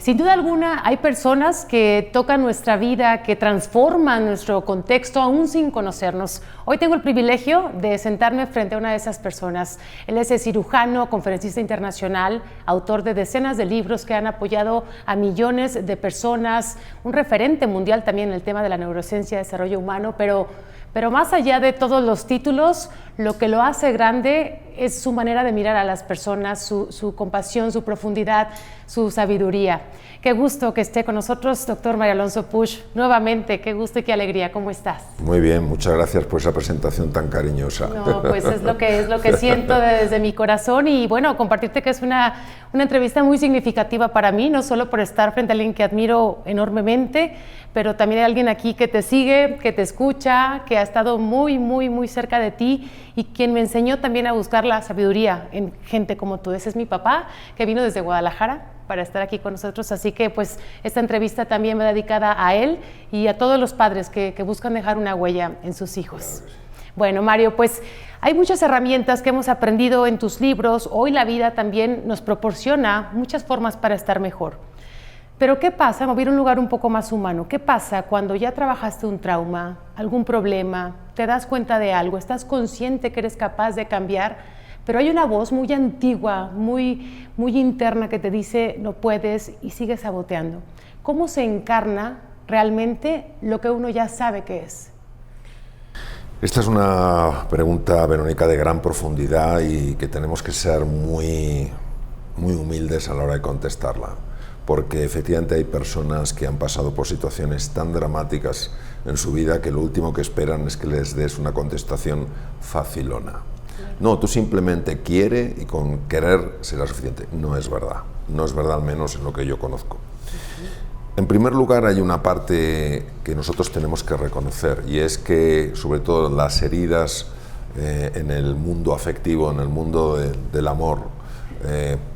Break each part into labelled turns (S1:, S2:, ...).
S1: Sin duda alguna hay personas que tocan nuestra vida, que transforman nuestro contexto aún sin conocernos. Hoy tengo el privilegio de sentarme frente a una de esas personas. Él es cirujano, conferencista internacional, autor de decenas de libros que han apoyado a millones de personas, un referente mundial también en el tema de la neurociencia y desarrollo humano, pero más allá de todos los títulos, lo que lo hace grande es su manera de mirar a las personas, su compasión, su profundidad, su sabiduría. Qué gusto que esté con nosotros, doctor Mario Alonso Puig. Nuevamente, qué gusto y qué alegría. ¿Cómo estás?
S2: Muy bien, muchas gracias por esa presentación tan cariñosa.
S1: No, pues es lo que siento desde mi corazón y bueno, compartirte que es una entrevista muy significativa para mí, no solo por estar frente a alguien que admiro enormemente, pero también hay alguien aquí que te sigue, que te escucha, que ha estado muy, muy, muy cerca de ti y quien me enseñó también a buscar la sabiduría en gente como tú. Ese es mi papá, que vino desde Guadalajara para estar aquí con nosotros, así que pues esta entrevista también va dedicada a él y a todos los padres que buscan dejar una huella en sus hijos. Bueno, Mario, pues hay muchas herramientas que hemos aprendido en tus libros. Hoy la vida también nos proporciona muchas formas para estar mejor. Pero ¿qué pasa? Me voy a ir a un lugar un poco más humano. ¿Qué pasa cuando ya trabajaste un trauma, algún problema, te das cuenta de algo, estás consciente que eres capaz de cambiar, pero hay una voz muy antigua, muy interna que te dice no puedes y sigues saboteando? ¿Cómo se encarna realmente lo que uno ya sabe que es?
S2: Esta es una pregunta, Verónica, de gran profundidad y que tenemos que ser muy humildes a la hora de contestarla, porque efectivamente hay personas que han pasado por situaciones tan dramáticas en su vida que lo último que esperan es que les des una contestación facilona. No, tú simplemente quiere y con querer será suficiente. No es verdad, no es verdad, al menos en lo que yo conozco. En primer lugar, hay una parte que nosotros tenemos que reconocer y es que, sobre todo, las heridas en el mundo afectivo, en el mundo del amor,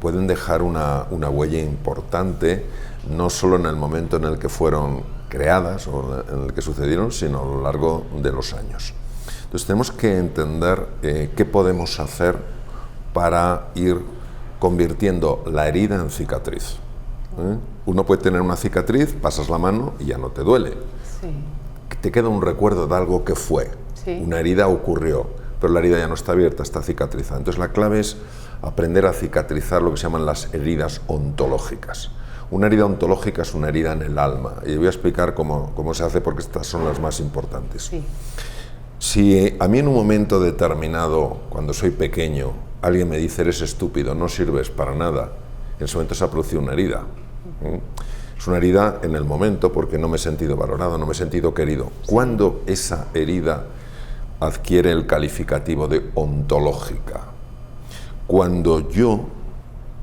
S2: pueden dejar una huella importante, no solo en el momento en el que fueron creadas o en el que sucedieron, sino a lo largo de los años. Entonces tenemos que entender qué podemos hacer para ir convirtiendo la herida en cicatriz. Uno puede tener una cicatriz, pasas la mano y ya no te duele.
S1: Sí.
S2: Te queda un recuerdo de algo que fue. Sí. Una herida ocurrió, pero la herida ya no está abierta, está cicatrizada. Entonces la clave es aprender a cicatrizar lo que se llaman las heridas ontológicas. Una herida ontológica es una herida en el alma. Y voy a explicar cómo se hace porque estas son las más importantes. Sí. Si a mí en un momento determinado, cuando soy pequeño, alguien me dice eres estúpido, no sirves para nada, en ese momento se ha producido una herida. Es una herida en el momento porque no me he sentido valorado, no me he sentido querido. ¿Cuándo esa herida adquiere el calificativo de ontológica? Cuando yo,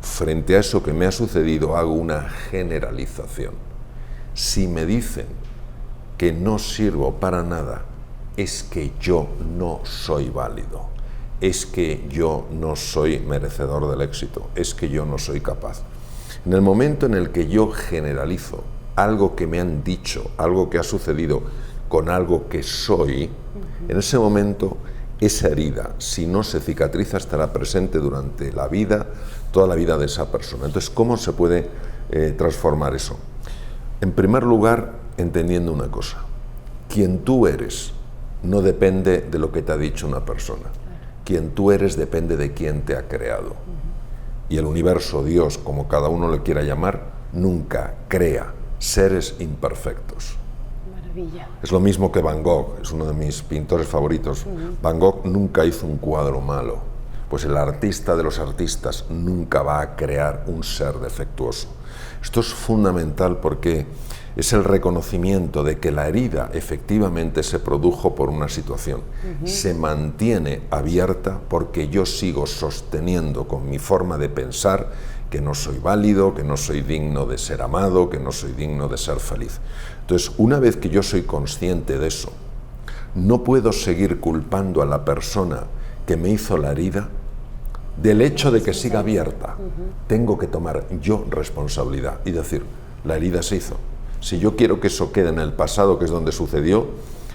S2: frente a eso que me ha sucedido, hago una generalización. Si me dicen que no sirvo para nada, es que yo no soy válido, es que yo no soy merecedor del éxito, es que yo no soy capaz. En el momento en el que yo generalizo algo que me han dicho, algo que ha sucedido con algo que soy, en ese momento esa herida, si no se cicatriza, estará presente durante la vida, toda la vida de esa persona. Entonces, ¿cómo se puede transformar eso? En primer lugar, entendiendo una cosa: quien tú eres no depende de lo que te ha dicho una persona. Quien tú eres depende de quién te ha creado. Y el universo, Dios, como cada uno le quiera llamar, nunca crea seres imperfectos.
S1: Maravilla.
S2: Es lo mismo que Van Gogh, es uno de mis pintores favoritos. Van Gogh nunca hizo un cuadro malo. Pues el artista de los artistas nunca va a crear un ser defectuoso. Esto es fundamental porque es el reconocimiento de que la herida efectivamente se produjo por una situación. Se mantiene abierta porque yo sigo sosteniendo con mi forma de pensar que no soy válido, que no soy digno de ser amado, que no soy digno de ser feliz. Entonces, una vez que yo soy consciente de eso, no puedo seguir culpando a la persona que me hizo la herida del hecho de que siga abierta. Tengo que tomar yo responsabilidad y decir, la herida se hizo. Si yo quiero que eso quede en el pasado, que es donde sucedió,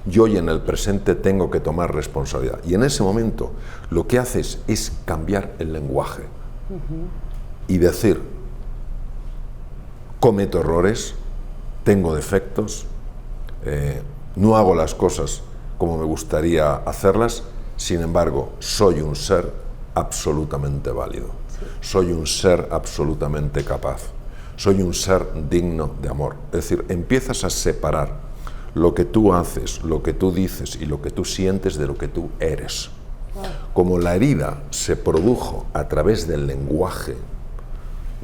S2: yo y en el presente tengo que tomar responsabilidad. Y en ese momento lo que haces es cambiar el lenguaje y decir, cometo errores, tengo defectos, no hago las cosas como me gustaría hacerlas, sin embargo, soy un ser absolutamente válido, soy un ser absolutamente capaz, soy un ser digno de amor. Es decir, empiezas a separar lo que tú haces, lo que tú dices y lo que tú sientes de lo que tú eres. Como la herida se produjo a través del lenguaje,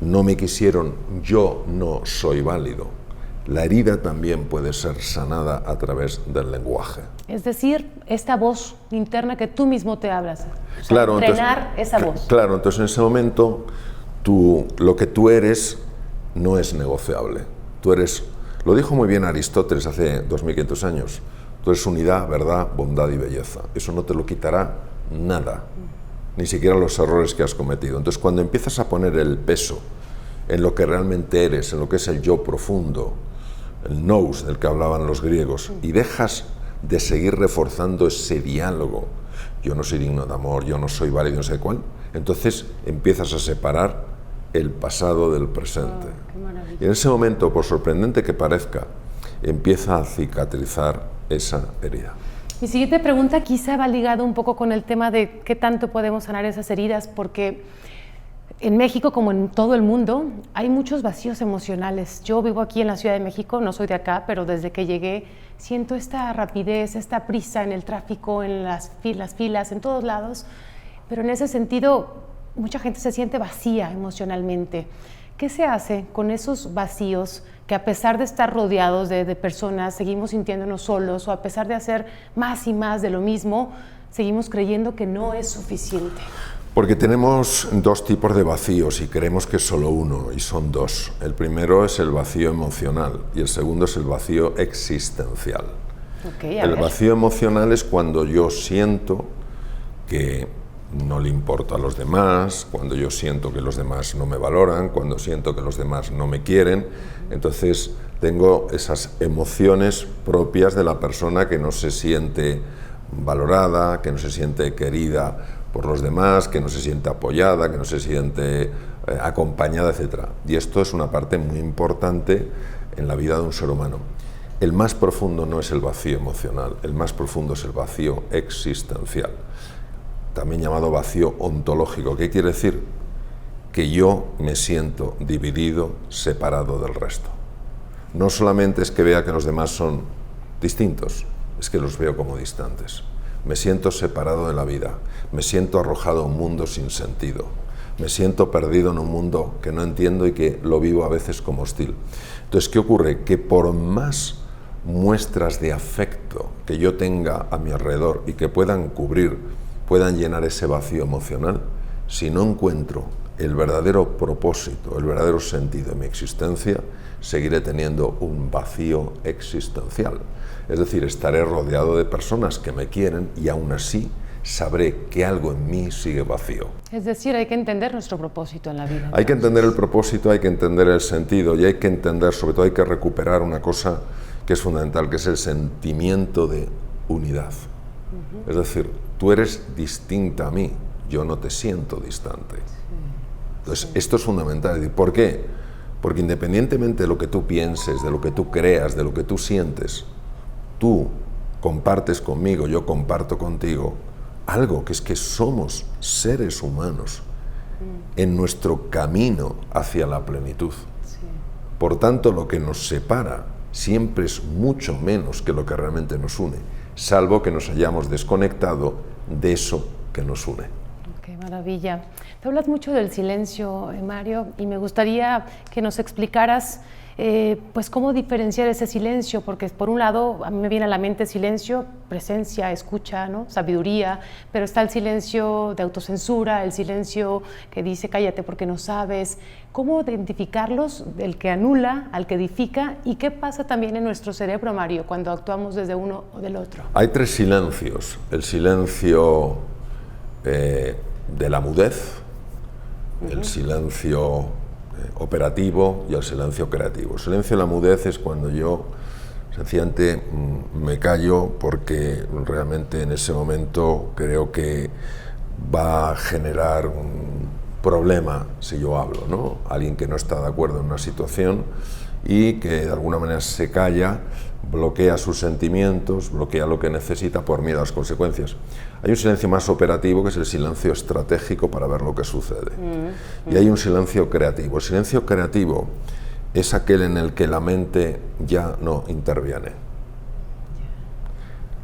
S2: no me quisieron, yo no soy válido. La herida también puede ser sanada a través del lenguaje.
S1: Es decir, esta voz interna que tú mismo te hablas. O sea,
S2: claro,
S1: entrenar
S2: entonces,
S1: esa voz.
S2: Claro, entonces en ese momento lo que tú eres no es negociable. Tú eres, lo dijo muy bien Aristóteles hace 2500 años, tú eres unidad, verdad, bondad y belleza. Eso no te lo quitará nada, ni siquiera los errores que has cometido. Entonces cuando empiezas a poner el peso en lo que realmente eres, en lo que es el yo profundo, el nous del que hablaban los griegos, y dejas de seguir reforzando ese diálogo, yo no soy digno de amor, yo no soy válido, no sé cuál, entonces empiezas a separar el pasado del presente. Y en ese momento, por sorprendente que parezca, empieza a cicatrizar esa herida.
S1: Mi siguiente pregunta quizá va ligado un poco con el tema de qué tanto podemos sanar esas heridas, porque en México, como en todo el mundo, hay muchos vacíos emocionales. Yo vivo aquí en la Ciudad de México, no soy de acá, pero desde que llegué siento esta rapidez, esta prisa en el tráfico, en las filas, en todos lados, pero en ese sentido mucha gente se siente vacía emocionalmente. ¿Qué se hace con esos vacíos que a pesar de estar rodeados de personas, seguimos sintiéndonos solos, o a pesar de hacer más y más de lo mismo, seguimos creyendo que no es suficiente?
S2: Porque tenemos dos tipos de vacíos y creemos que es solo uno, y son dos. El primero es el vacío emocional y el segundo es el vacío existencial. El vacío emocional es cuando yo siento que no le importo a los demás, cuando yo siento que los demás no me valoran, cuando siento que los demás no me quieren. Entonces tengo esas emociones propias de la persona que no se siente valorada, que no se siente querida por los demás, que no se siente apoyada, que no se siente acompañada, etc. Y esto es una parte muy importante en la vida de un ser humano. El más profundo no es el vacío emocional, el más profundo es el vacío existencial, también llamado vacío ontológico. ¿Qué quiere decir? Que yo me siento dividido, separado del resto. No solamente es que vea que los demás son distintos, es que los veo como distantes. Me siento separado de la vida, me siento arrojado a un mundo sin sentido, me siento perdido en un mundo que no entiendo y que lo vivo a veces como hostil. Entonces, ¿qué ocurre? Que por más muestras de afecto que yo tenga a mi alrededor y que puedan cubrir, puedan llenar ese vacío emocional, si no encuentro el verdadero propósito, el verdadero sentido de mi existencia, seguiré teniendo un vacío existencial. Es decir, estaré rodeado de personas que me quieren y aún así sabré que algo en mí sigue vacío.
S1: Es decir, hay que entender nuestro propósito en la vida.
S2: Hay que entender el propósito, hay que entender el sentido y hay que entender, sobre todo hay que recuperar una cosa que es fundamental, que es el sentimiento de unidad. Es decir, tú eres distinta a mí, yo no te siento distante. Entonces, esto es fundamental. ¿Por qué? Porque independientemente de lo que tú pienses, de lo que tú creas, de lo que tú sientes, tú compartes conmigo, yo comparto contigo algo, que es que somos seres humanos en nuestro camino hacia la plenitud. Por tanto, lo que nos separa siempre es mucho menos que lo que realmente nos une, salvo que nos hayamos desconectado de eso que nos une.
S1: Qué maravilla. Te hablas mucho del silencio, Mario, y me gustaría que nos explicaras pues cómo diferenciar ese silencio, porque por un lado a mí me viene a la mente silencio, presencia, escucha, ¿no? Sabiduría, pero está el silencio de autocensura, el silencio que dice cállate porque no sabes. ¿Cómo identificarlos, del que anula al que edifica, y qué pasa también en nuestro cerebro, Mario, cuando actuamos desde uno o del otro?
S2: Hay tres silencios: el silencio de la mudez, el silencio operativo y el silencio creativo. El silencio de la mudez es cuando yo sencillamente me callo porque realmente en ese momento creo que va a generar problema si yo hablo, ¿no? Alguien que no está de acuerdo en una situación y que de alguna manera se calla, bloquea sus sentimientos, bloquea lo que necesita por miedo a las consecuencias. Hay un silencio más operativo, que es el silencio estratégico para ver lo que sucede. Y hay un silencio creativo. El silencio creativo es aquel en el que la mente ya no interviene.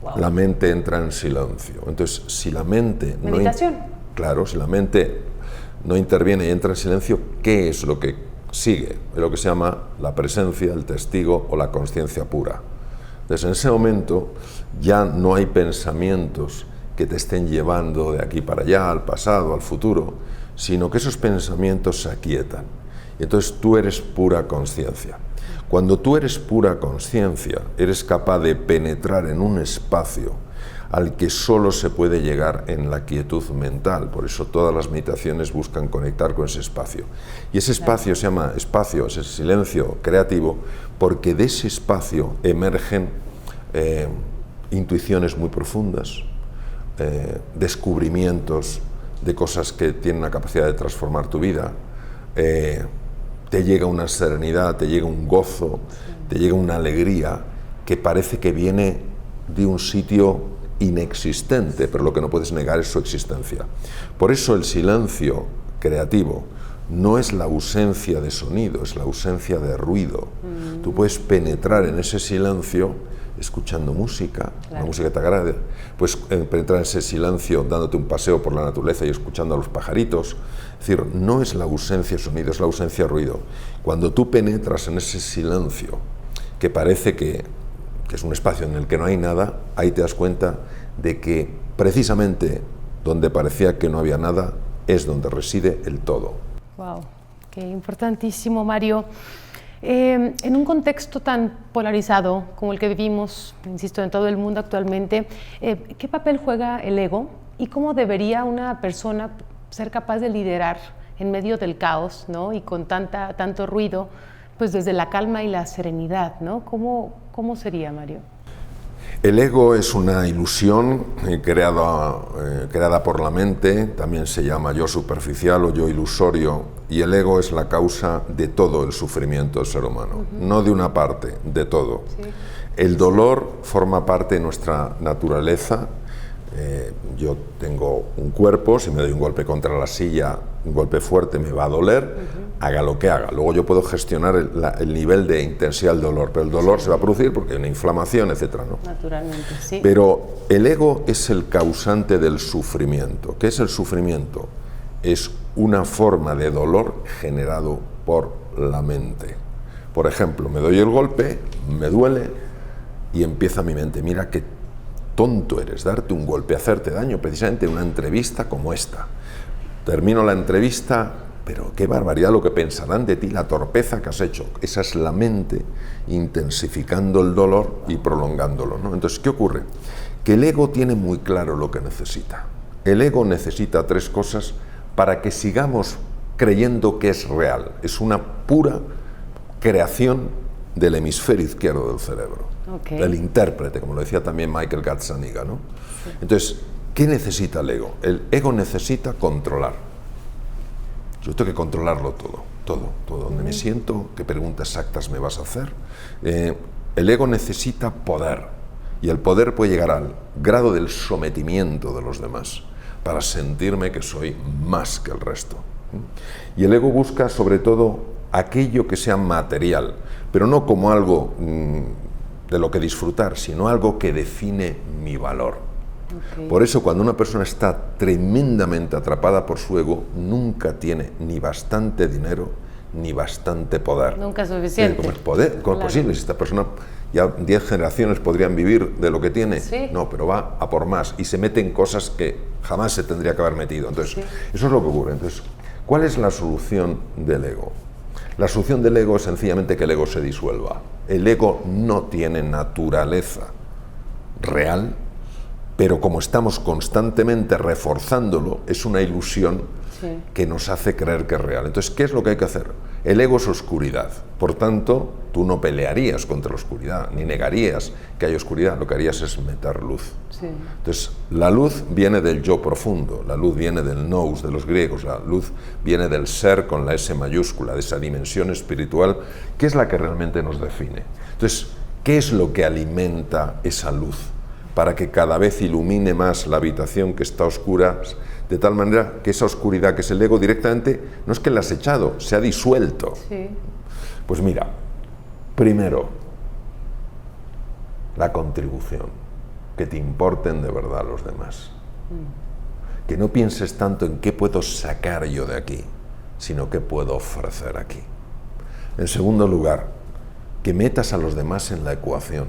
S1: Wow.
S2: La mente entra en silencio. Entonces, si la mente...
S1: ¿Meditación?
S2: Claro, si la mente no interviene y entra en silencio, ¿qué es lo que sigue? Es lo que se llama la presencia, el testigo o la consciencia pura. Entonces, en ese momento ya no hay pensamientos que te estén llevando de aquí para allá, al pasado, al futuro, sino que esos pensamientos se aquietan. Y entonces tú eres pura conciencia. Cuando tú eres pura conciencia, eres capaz de penetrar en un espacio al que solo se puede llegar en la quietud mental. Por eso todas las meditaciones buscan conectar con ese espacio. Y ese espacio se llama espacio, ese silencio creativo, porque de ese espacio emergen intuiciones muy profundas, descubrimientos de cosas que tienen la capacidad de transformar tu vida. Te llega una serenidad, te llega un gozo, te llega una alegría que parece que viene de un sitio inexistente, pero lo que no puedes negar es su existencia. Por eso el silencio creativo no es la ausencia de sonido, es la ausencia de ruido. Tú puedes penetrar en ese silencio escuchando música, una música que te agrade, puedes penetrar en ese silencio dándote un paseo por la naturaleza y escuchando a los pajaritos. Es decir, no es la ausencia de sonido, es la ausencia de ruido. Cuando tú penetras en ese silencio, que parece que es un espacio en el que no hay nada, ahí te das cuenta de que precisamente donde parecía que no había nada es donde reside el todo.
S1: Wow, qué importantísimo, Mario. En un contexto tan polarizado como el que vivimos, insisto, en todo el mundo actualmente, ¿qué papel juega el ego y cómo debería una persona ser capaz de liderar en medio del caos, ¿no? Y con tanto ruido, pues desde la calma y la serenidad, ¿no? ¿Cómo sería, Mario?
S2: El ego es una ilusión creada por la mente, también se llama yo superficial o yo ilusorio, y el ego es la causa de todo el sufrimiento del ser humano, no de una parte, de todo. Sí. El dolor forma parte de nuestra naturaleza. Yo tengo un cuerpo, si me doy un golpe contra la silla, un golpe fuerte me va a doler, haga lo que haga. Luego yo puedo gestionar el nivel de intensidad del dolor, pero el dolor se va a producir porque hay una inflamación, etcétera, ¿no?
S1: Naturalmente, sí.
S2: Pero el ego es el causante del sufrimiento. ¿Qué es el sufrimiento? Es una forma de dolor generado por la mente. Por ejemplo, me doy el golpe, me duele y empieza mi mente, mira qué tonto eres, darte un golpe, hacerte daño, precisamente en una entrevista como esta. Termino la entrevista, pero qué barbaridad lo que pensarán de ti, la torpeza que has hecho. Esa es la mente intensificando el dolor y prolongándolo, ¿no? Entonces, ¿qué ocurre? Que el ego tiene muy claro lo que necesita. El ego necesita tres cosas para que sigamos creyendo que es real. Es una pura creación del hemisferio izquierdo del cerebro. Del intérprete, como lo decía también Michael Gazzaniga, ¿no? Sí. Entonces, ¿qué necesita el ego? El ego necesita controlar. Yo tengo que controlarlo todo. Donde me siento, qué preguntas exactas me vas a hacer. El ego necesita poder, y el poder puede llegar al grado del sometimiento de los demás, para sentirme que soy más que el resto. Y el ego busca, sobre todo, aquello que sea material, pero no como algo de lo que disfrutar, sino algo que define mi valor. Por eso, cuando una persona está tremendamente atrapada por su ego, nunca tiene ni bastante dinero ni bastante poder.
S1: Nunca es suficiente.
S2: ¿Cómo es poder? ¿Cómo es posible? Si esta persona ya 10 generaciones podrían vivir de lo que tiene.
S1: Sí.
S2: No, pero va a por más y se mete en cosas que jamás se tendría que haber metido. Entonces, eso es lo que ocurre. Entonces, ¿cuál es la solución del ego? La solución del ego es sencillamente que el ego se disuelva. El ego no tiene naturaleza real, pero como estamos constantemente reforzándolo, es una ilusión que nos hace creer que es real. Entonces, ¿qué es lo que hay que hacer? El ego es oscuridad, por tanto, tú no pelearías contra la oscuridad, ni negarías que hay oscuridad, lo que harías es meter luz.
S1: Sí.
S2: Entonces, la luz viene del yo profundo, la luz viene del nous de los griegos, la luz viene del ser con la S mayúscula, de esa dimensión espiritual, que es la que realmente nos define. Entonces, ¿qué es lo que alimenta esa luz? Para que cada vez ilumine más la habitación que está oscura, de tal manera que esa oscuridad que es el ego directamente, no es que la has echado, se ha disuelto.
S1: Sí.
S2: Pues mira, primero, la contribución, que te importen de verdad los demás. Que no pienses tanto en qué puedo sacar yo de aquí, sino qué puedo ofrecer aquí. En segundo lugar, que metas a los demás en la ecuación,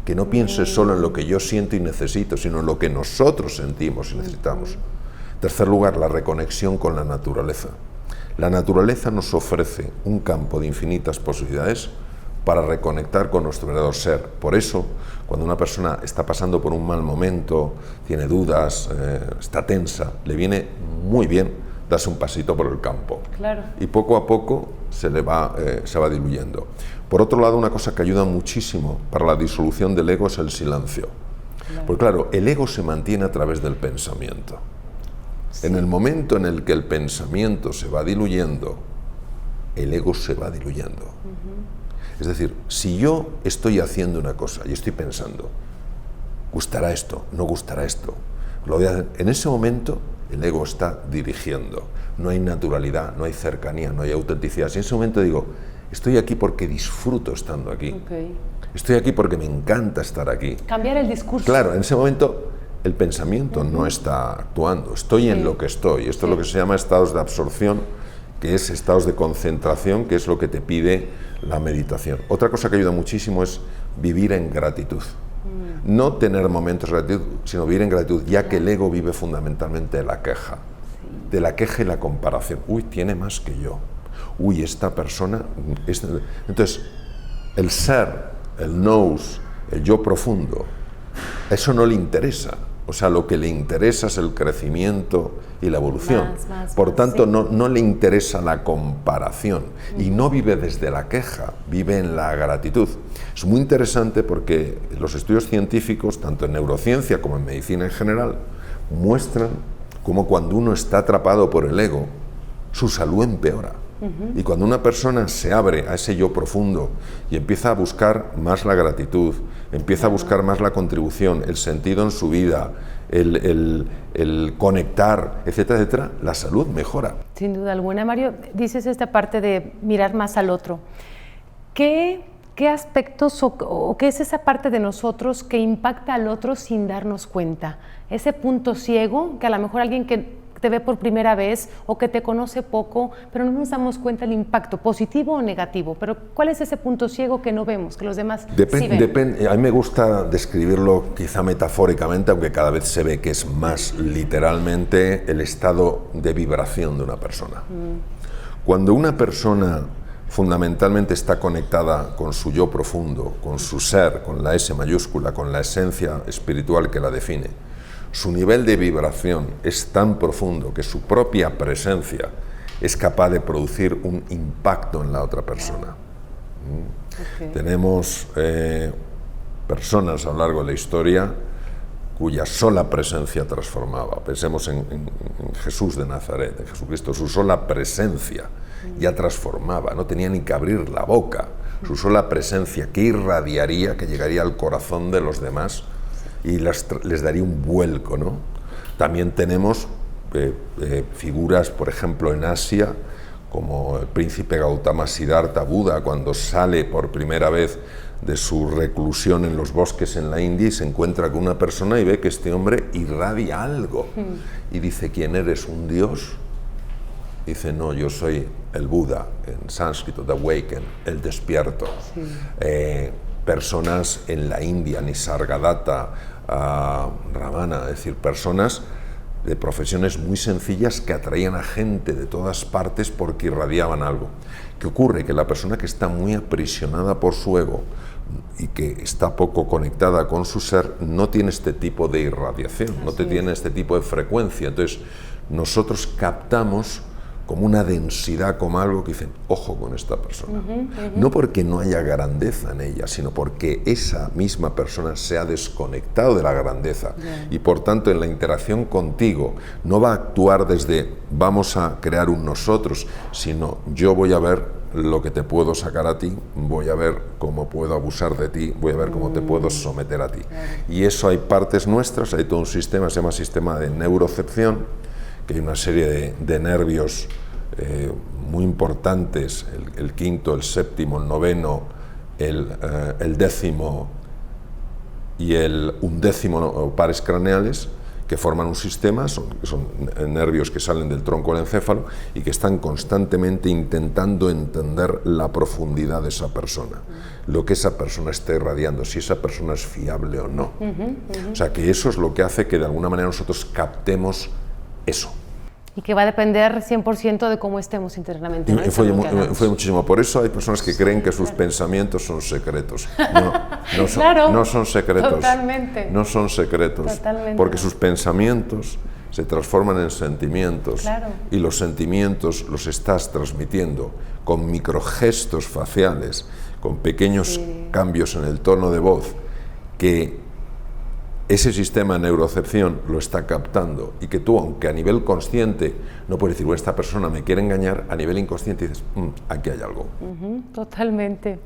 S2: que no pienses solo en lo que yo siento y necesito, sino en lo que nosotros sentimos y necesitamos. En tercer lugar, la reconexión con la naturaleza. La naturaleza nos ofrece un campo de infinitas posibilidades para reconectar con nuestro verdadero ser. Por eso, cuando una persona está pasando por un mal momento, tiene dudas, está tensa, le viene muy bien darse un pasito por el campo.
S1: Claro.
S2: Y poco a poco se va diluyendo. Por otro lado, una cosa que ayuda muchísimo para la disolución del ego es el silencio. Claro. Porque claro, el ego se mantiene a través del pensamiento. Sí. En el momento en el que el pensamiento se va diluyendo, el ego se va diluyendo. Es decir, si yo estoy haciendo una cosa y estoy pensando, ¿gustará esto? ¿No gustará esto? En ese momento el ego está dirigiendo. No hay naturalidad, no hay cercanía, no hay autenticidad. Si en ese momento digo, estoy aquí porque disfruto estando aquí. Okay. Estoy aquí porque me encanta estar aquí.
S1: Cambiar el discurso.
S2: Claro, en ese momento el pensamiento no está actuando. Estoy en lo que estoy. Esto es lo que se llama estados de absorción, que es estados de concentración, que es lo que te pide la meditación. Otra cosa que ayuda muchísimo es vivir en gratitud. No tener momentos de gratitud, sino vivir en gratitud, ya que el ego vive fundamentalmente de la queja. De la queja y la comparación. Uy, tiene más que yo. Uy, esta persona... Entonces, el ser, el nous, el yo profundo, eso no le interesa. O sea, lo que le interesa es el crecimiento y la evolución. Por tanto, sí. no le interesa la comparación. Y no vive desde la queja, vive en la gratitud. Es muy interesante porque los estudios científicos, tanto en neurociencia como en medicina en general, muestran cómo cuando uno está atrapado por el ego, su salud empeora. Y cuando una persona se abre a ese yo profundo y empieza a buscar más la gratitud, empieza a buscar más la contribución, el sentido en su vida, el conectar, etcétera, etcétera, la salud mejora.
S1: Sin duda alguna. Mario, dices esta parte de mirar más al otro. ¿Qué aspectos o qué es esa parte de nosotros que impacta al otro sin darnos cuenta? Ese punto ciego que a lo mejor alguien que te ve por primera vez o que te conoce poco, pero no nos damos cuenta del impacto, positivo o negativo. Pero ¿cuál es ese punto ciego que no vemos, que los demás sí ven?
S2: A mí me gusta describirlo quizá metafóricamente, aunque cada vez se ve que es más literalmente el estado de vibración de una persona. Cuando una persona fundamentalmente está conectada con su yo profundo, con su ser, con la S mayúscula, con la esencia espiritual que la define, su nivel de vibración es tan profundo que su propia presencia es capaz de producir un impacto en la otra persona. Okay. Tenemos personas a lo largo de la historia cuya sola presencia transformaba. Pensemos en Jesús de Nazaret, en Jesucristo. Su sola presencia ya transformaba, no tenía ni que abrir la boca. Su sola presencia que irradiaría, que llegaría al corazón de los demás y les daría un vuelco, ¿no? También tenemos figuras, por ejemplo, en Asia, como el príncipe Gautama Siddhartha Buda, cuando sale por primera vez de su reclusión en los bosques en la India y se encuentra con una persona y ve que este hombre irradia algo. Y dice, ¿quién eres? ¿Un dios? Dice, no, yo soy el Buda, en sánscrito, the awaken, el despierto. Sí. Personas en la India, Nisargadatta, Ramana, es decir, personas de profesiones muy sencillas que atraían a gente de todas partes porque irradiaban algo. ¿Qué ocurre? Que la persona que está muy aprisionada por su ego y que está poco conectada con su ser no tiene este tipo de irradiación, no tiene este tipo de frecuencia. Entonces, nosotros captamos como una densidad, como algo que dicen, ojo con esta persona. No porque no haya grandeza en ella, sino porque esa misma persona se ha desconectado de la grandeza. Y por tanto, en la interacción contigo, no va a actuar desde vamos a crear un nosotros, sino yo voy a ver lo que te puedo sacar a ti, voy a ver cómo puedo abusar de ti, voy a ver cómo te puedo someter a ti. Y eso hay partes nuestras, hay todo un sistema, se llama sistema de neurocepción, que hay una serie de nervios muy importantes, el quinto, el séptimo, el noveno, el décimo y el undécimo pares craneales, que forman un sistema, son nervios que salen del tronco del encéfalo y que están constantemente intentando entender la profundidad de esa persona, lo que esa persona está irradiando, si esa persona es fiable o no. O sea, que eso es lo que hace que de alguna manera nosotros captemos eso.
S1: Y que va a depender 100% de cómo estemos internamente. ¿No?
S2: Fue muchísimo. Por eso hay personas que creen que sus pensamientos son secretos. No son secretos.
S1: Totalmente.
S2: No son secretos.
S1: Totalmente.
S2: Porque sus pensamientos se transforman en sentimientos. Y los sentimientos los estás transmitiendo con microgestos faciales, con pequeños cambios en el tono de voz, que ese sistema de neurocepción lo está captando, y que tú, aunque a nivel consciente no puedes decir, bueno, esta persona me quiere engañar, a nivel inconsciente dices, aquí hay algo.
S1: Totalmente.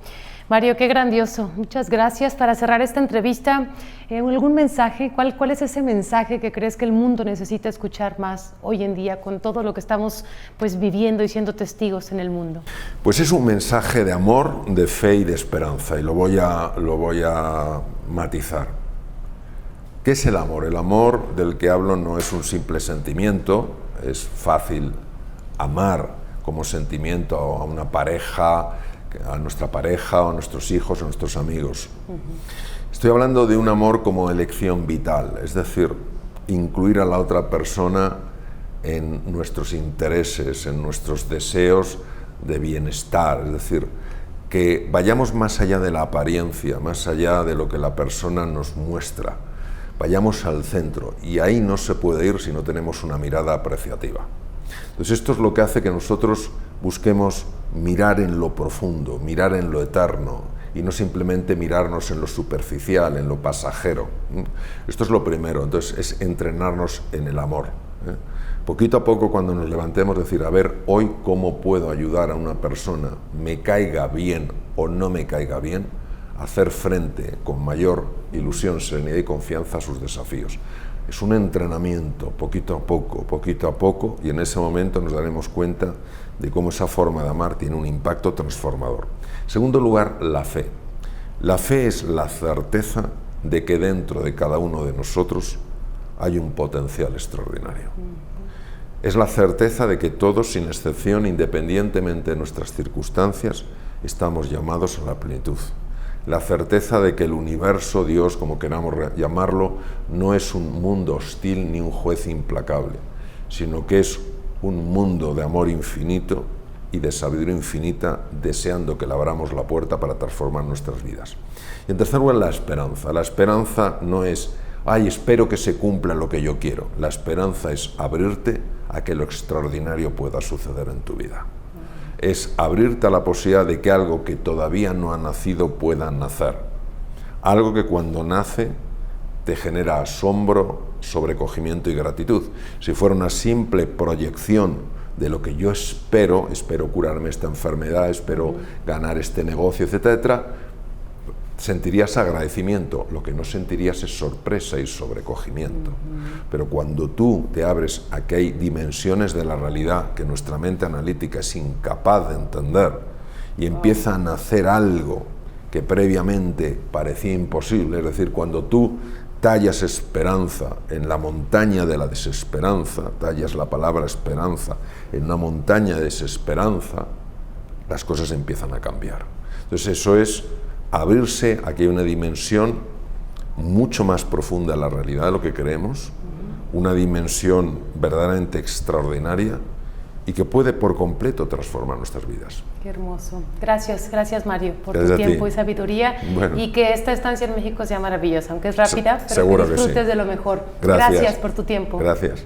S1: Mario, qué grandioso. Muchas gracias. Para cerrar esta entrevista, ¿algún mensaje? ¿Cuál es ese mensaje que crees que el mundo necesita escuchar más hoy en día con todo lo que estamos pues, viviendo y siendo testigos en el mundo?
S2: Pues es un mensaje de amor, de fe y de esperanza, y lo voy a matizar. ¿Qué es el amor? El amor del que hablo no es un simple sentimiento, es fácil amar como sentimiento a una pareja, a nuestra pareja, o a nuestros hijos, o a nuestros amigos. Estoy hablando de un amor como elección vital, es decir, incluir a la otra persona en nuestros intereses, en nuestros deseos de bienestar, es decir, que vayamos más allá de la apariencia, más allá de lo que la persona nos muestra. Vayamos al centro, y ahí no se puede ir si no tenemos una mirada apreciativa. Entonces esto es lo que hace que nosotros busquemos mirar en lo profundo, mirar en lo eterno, y no simplemente mirarnos en lo superficial, en lo pasajero. Esto es lo primero, entonces es entrenarnos en el amor. Poquito a poco, cuando nos levantemos, decir, a ver, hoy cómo puedo ayudar a una persona, me caiga bien o no me caiga bien, hacer frente con mayor ilusión, serenidad y confianza a sus desafíos. Es un entrenamiento, poquito a poco, y en ese momento nos daremos cuenta de cómo esa forma de amar tiene un impacto transformador. En segundo lugar, la fe. La fe es la certeza de que dentro de cada uno de nosotros hay un potencial extraordinario. Es la certeza de que todos, sin excepción, independientemente de nuestras circunstancias, estamos llamados a la plenitud. La certeza de que el universo, Dios, como queramos llamarlo, no es un mundo hostil ni un juez implacable, sino que es un mundo de amor infinito y de sabiduría infinita, deseando que le abramos la puerta para transformar nuestras vidas. Y en tercer lugar, la esperanza. La esperanza no es, ay, espero que se cumpla lo que yo quiero. La esperanza es abrirte a que lo extraordinario pueda suceder en tu vida. Es abrirte a la posibilidad de que algo que todavía no ha nacido pueda nacer. Algo que cuando nace te genera asombro, sobrecogimiento y gratitud. Si fuera una simple proyección de lo que yo espero curarme esta enfermedad, espero ganar este negocio, etcétera, sentirías agradecimiento. Lo que no sentirías es sorpresa y sobrecogimiento. Pero cuando tú te abres a que hay dimensiones de la realidad que nuestra mente analítica es incapaz de entender, y empieza a nacer algo que previamente parecía imposible, es decir, cuando tú tallas esperanza en la montaña de la desesperanza, tallas la palabra esperanza en una montaña de desesperanza, las cosas empiezan a cambiar. Entonces eso es abrirse a que hay una dimensión mucho más profunda de la realidad de lo que creemos, una dimensión verdaderamente extraordinaria y que puede por completo transformar nuestras vidas.
S1: Qué hermoso. Gracias Mario por tu tiempo y sabiduría, y que esta estancia en México sea maravillosa, aunque es rápida, pero que disfrutes de lo mejor. Gracias por tu tiempo.
S2: Gracias.